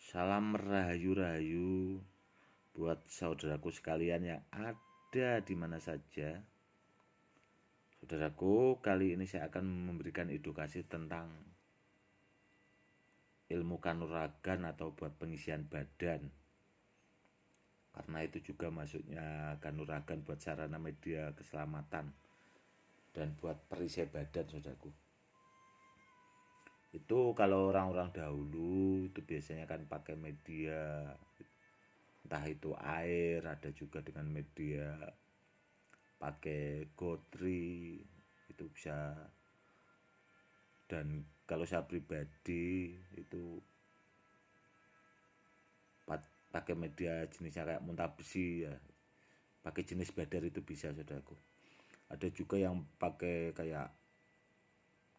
Salam rahayu-rahayu buat saudaraku sekalian yang ada di mana saja. Saudaraku, kali ini saya akan memberikan edukasi tentang ilmu kanuragan atau buat pengisian badan. Karena itu juga masuknya kanuragan buat sarana media keselamatan dan buat perisai badan, saudaraku. Itu kalau orang-orang dahulu itu biasanya kan pakai media, entah itu air, ada juga dengan media pakai gotri, itu bisa. Dan kalau saya pribadi itu pakai media jenisnya kayak muntah besi ya, pakai jenis badar itu bisa, saudaraku. Ada juga yang pakai kayak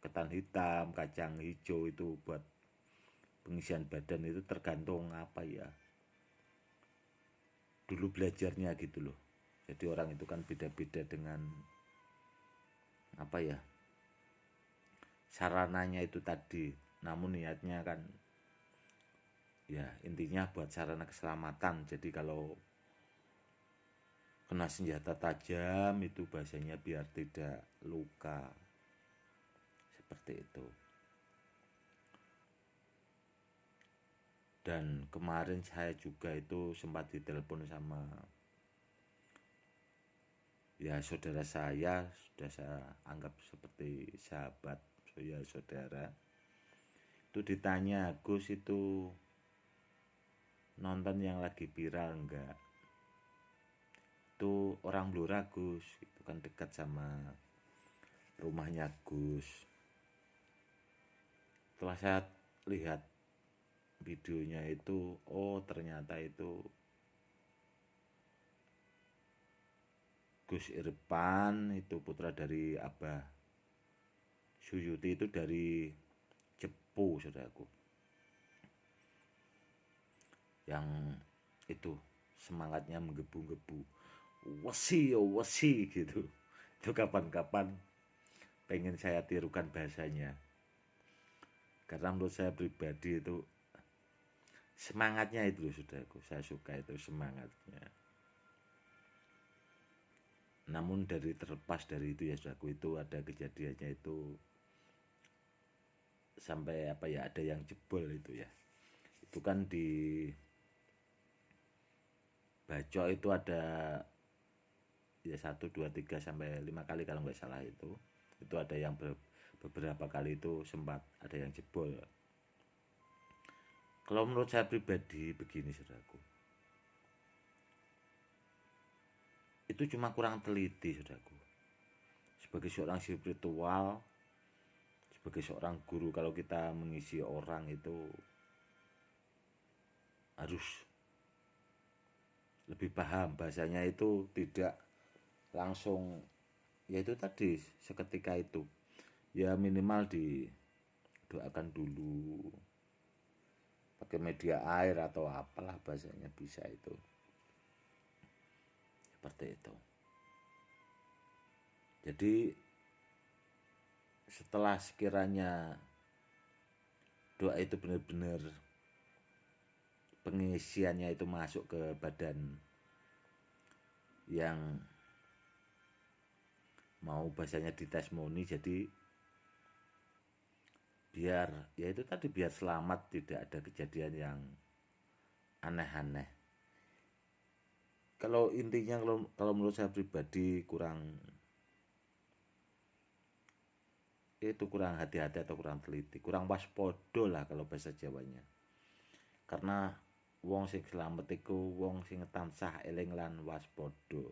ketan hitam, kacang hijau, itu buat pengisian badan. Itu tergantung apa ya, dulu belajarnya gitu loh. Jadi orang itu kan beda-beda dengan apa ya, sarananya itu tadi. Namun niatnya kan ya intinya buat sarana keselamatan. Jadi kalau kena senjata tajam itu bahasanya biar tidak luka, seperti itu. Dan kemarin saya juga itu sempat ditelepon sama ya saudara saya, sudah saya anggap seperti sahabat, ya saudara. Itu ditanya, Gus itu nonton yang lagi viral enggak? Itu orang Blora, Gus, itu kan dekat sama rumahnya Gus. Setelah saya lihat videonya itu, oh ternyata itu Gus Irfan, itu putra dari Abah Suyuti, itu dari Cepu, saudaraku. Yang itu semangatnya menggebu-gebu, wesi yo wesi gitu. Itu kapan-kapan pengen saya tirukan bahasanya. Karena menurut saya pribadi itu semangatnya itu, saudaraku, saya suka itu semangatnya. Namun dari terlepas dari itu ya, saudaraku, itu ada kejadiannya itu sampai apa ya, ada yang jebol itu ya. Itu kan di Bacok itu ada ya 1, 2, 3 sampai 5 kali kalau nggak salah. Itu ada yang beberapa kali itu sempat ada yang jebol. Kalau menurut saya pribadi begini, saudaraku, itu cuma kurang teliti, saudaraku. Sebagai seorang spiritual, sebagai seorang guru, kalau kita mengisi orang itu harus lebih paham bahasanya. Itu tidak langsung ya itu tadi seketika itu, ya minimal didoakan dulu pakai media air atau apalah bahasanya, bisa itu seperti itu. Jadi setelah sekiranya doa itu benar-benar pengisiannya itu masuk ke badan yang mau bahasanya ditesmoni, jadi biar ya itu tadi, biar selamat, tidak ada kejadian yang aneh-aneh. Kalau intinya, kalau menurut saya pribadi kurang hati-hati atau kurang teliti, kurang waspodo lah kalau bahasa Jawanya. Karena wong sing selamat iku wong sing tansah eling lan waspodo,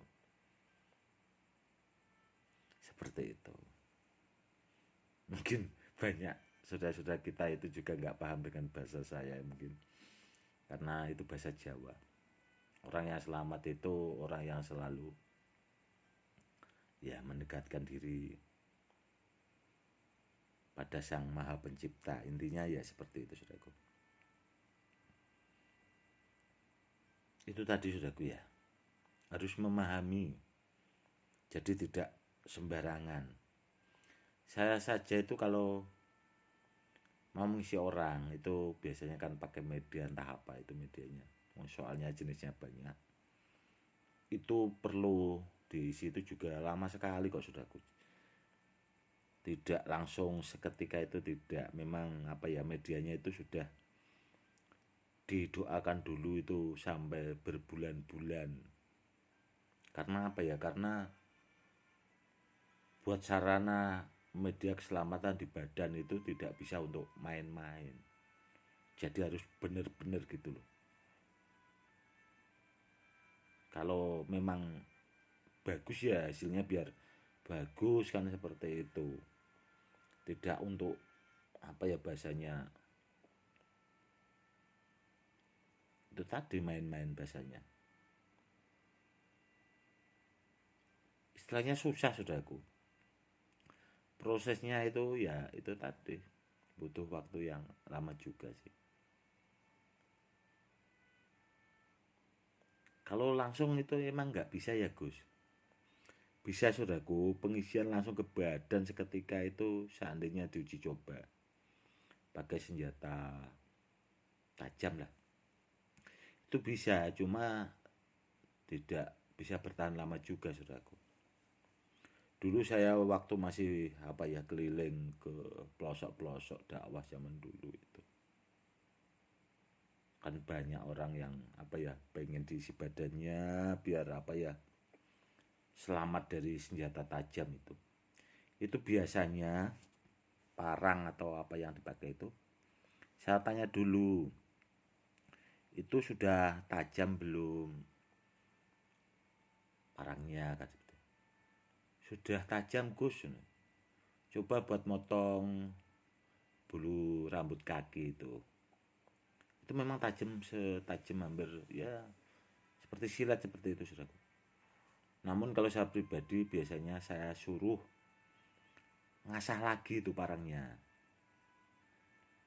seperti itu. Mungkin banyak saudara-saudara kita itu juga nggak paham dengan bahasa saya mungkin, karena itu bahasa Jawa. Orang yang selamat itu orang yang selalu ya mendekatkan diri pada Sang Maha Pencipta. Intinya ya seperti itu, saudaraku. Itu tadi, saudaraku, ya harus memahami, jadi tidak sembarangan. Saya saja itu kalau mau mengisi orang itu biasanya kan pakai media entah apa itu medianya. Soalnya jenisnya banyak. Itu perlu diisi itu juga lama sekali kok saudaraku. Tidak langsung seketika itu tidak. Memang apa ya medianya itu sudah didoakan dulu itu sampai berbulan-bulan. Karena apa ya? Karena buat sarana media keselamatan di badan itu tidak bisa untuk main-main. Jadi harus benar-benar gitu loh. Kalau memang bagus ya hasilnya biar bagus kan seperti itu. Tidak untuk apa ya bahasanya itu tadi main-main bahasanya. Istilahnya susah saudaraku. Prosesnya itu ya itu tadi butuh waktu yang lama juga sih. Kalau langsung itu emang nggak bisa ya Gus. Bisa saudaraku, pengisian langsung ke badan seketika itu seandainya diuji coba pakai senjata tajam lah. Itu bisa, cuma tidak bisa bertahan lama juga saudaraku. Dulu saya waktu masih apa ya keliling ke pelosok-pelosok dakwah zaman dulu itu. Kan banyak orang yang apa ya pengen diisi badannya biar apa ya selamat dari senjata tajam itu. Itu biasanya parang atau apa yang dipakai itu saya tanya dulu itu sudah tajam belum parangnya kan gitu. Sudah tajam Gus, coba buat motong bulu rambut kaki itu memang tajam setajam hampir ya seperti silat seperti itu saudara. Namun kalau saya pribadi biasanya saya suruh ngasah lagi itu parangnya.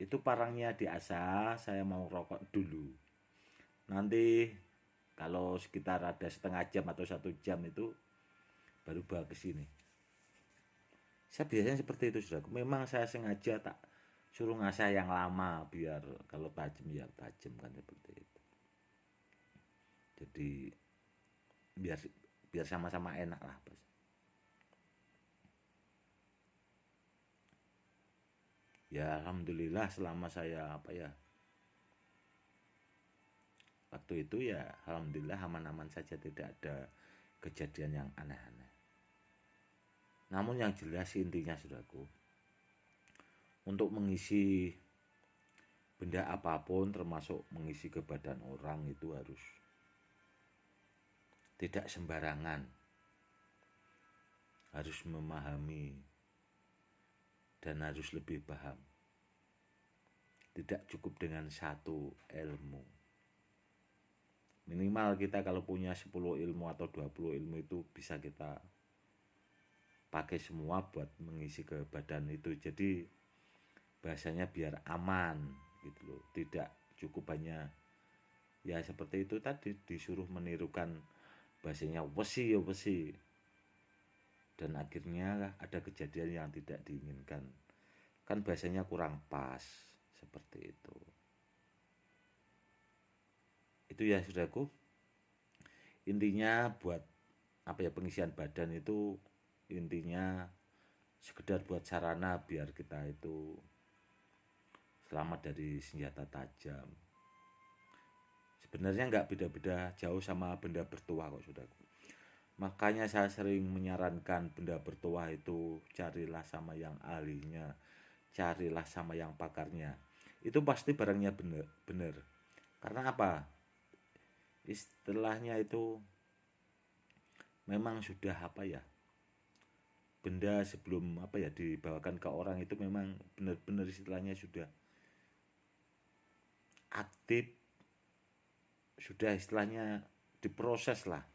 Itu parangnya diasah, saya mau rokok dulu. Nanti kalau sekitar ada setengah jam atau 1 jam itu baru bawa ke sini. Saya biasanya seperti itu saudara. Memang saya sengaja tak suruh ngasah yang lama biar kalau tajam ya tajam kan seperti itu. Jadi biar biar sama-sama enak lah bos. Ya alhamdulillah selama saya apa ya waktu itu ya alhamdulillah aman-aman saja tidak ada kejadian yang aneh-aneh. Namun yang jelas intinya saudaraku untuk mengisi benda apapun termasuk mengisi ke badan orang itu harus tidak sembarangan, harus memahami dan harus lebih paham. Tidak cukup dengan satu ilmu. Minimal kita kalau punya 10 ilmu atau 20 ilmu itu bisa kita pakai semua buat mengisi ke badan itu. Jadi bahasanya biar aman gitu loh. Tidak cukup hanya ya seperti itu tadi disuruh menirukan bahasanya wesi ya wesi. Dan akhirnya ada kejadian yang tidak diinginkan. Kan bahasanya kurang pas seperti itu. Itu ya saudaraku. Intinya buat apa ya pengisian badan itu intinya sekedar buat sarana biar kita itu selamat dari senjata tajam. Sebenarnya nggak beda-beda jauh sama benda bertuah kok saudaraku. Makanya saya sering menyarankan benda bertuah itu carilah sama yang ahlinya, carilah sama yang pakarnya. Itu pasti barangnya benar. Karena apa? Istilahnya itu memang sudah apa ya? Benda sebelum apa ya dibawakan ke orang itu memang benar-benar istilahnya sudah aktif, sudah istilahnya diproses lah.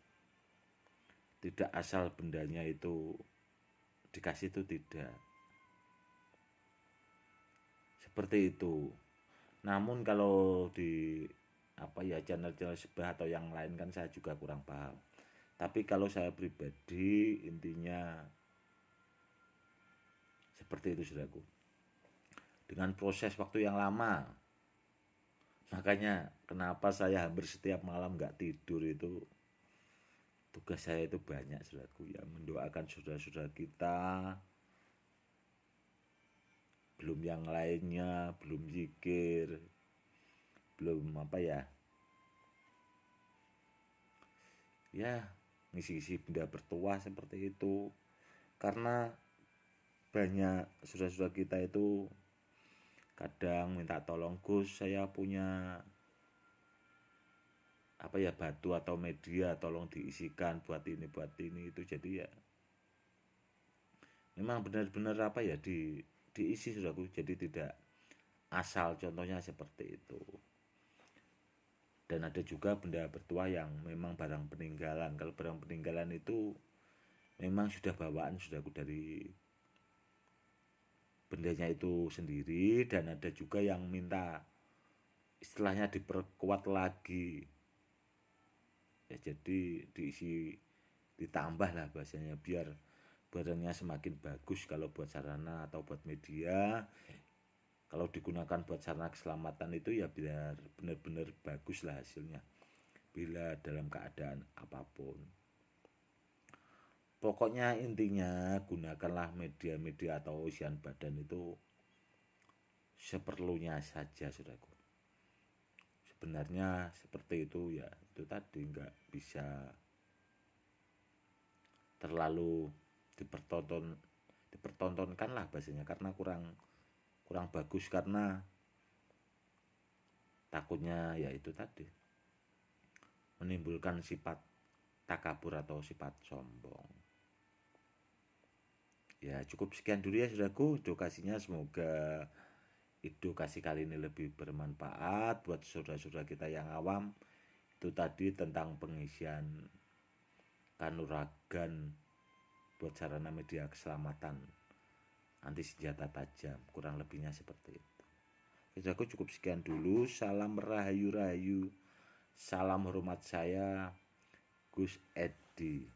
Tidak asal bendanya itu dikasih itu tidak. Seperti itu. Namun kalau di apa ya channel-channel sebelah atau yang lain kan saya juga kurang paham. Tapi kalau saya pribadi intinya seperti itu saudaraku. dengan proses waktu yang lama. Makanya kenapa saya hampir setiap malam nggak tidur itu, tugas saya itu banyak saudaraku, ya mendoakan saudara-saudara kita, belum yang lainnya, belum zikir, belum apa ya, ya ngisi-ngisi benda bertuah seperti itu. Karena banyak saudara-saudara kita itu kadang minta tolong, Gus saya punya apa ya, batu atau media tolong diisikan buat ini itu. Jadi ya memang benar-benar apa ya, diisi saudaraku, jadi tidak asal, contohnya seperti itu. Dan ada juga benda bertuah yang memang barang peninggalan. Kalau barang peninggalan itu memang sudah bawaan saudaraku dari bendanya itu sendiri, dan ada juga yang minta istilahnya diperkuat lagi ya, jadi diisi, ditambah lah bahasanya, biar barangnya semakin bagus. Kalau buat sarana atau buat media, kalau digunakan buat sarana keselamatan itu ya biar benar-benar bagus lah hasilnya bila dalam keadaan apapun. Pokoknya intinya gunakanlah media-media atau isian badan itu seperlunya saja saudaraku. Sebenarnya seperti itu ya, itu tadi nggak bisa terlalu dipertontonkan lah bahasanya, karena kurang kurang bagus, karena takutnya ya itu tadi menimbulkan sifat takabur atau sifat sombong. Ya cukup sekian dulu ya saudaraku edukasinya, semoga edukasi kali ini lebih bermanfaat buat saudara-saudara kita yang awam. Itu tadi tentang pengisian kanuragan buat sarana media keselamatan anti senjata tajam, kurang lebihnya seperti itu. Saudaraku cukup sekian dulu, salam rahayu-rahayu, salam hormat saya Gus Edi.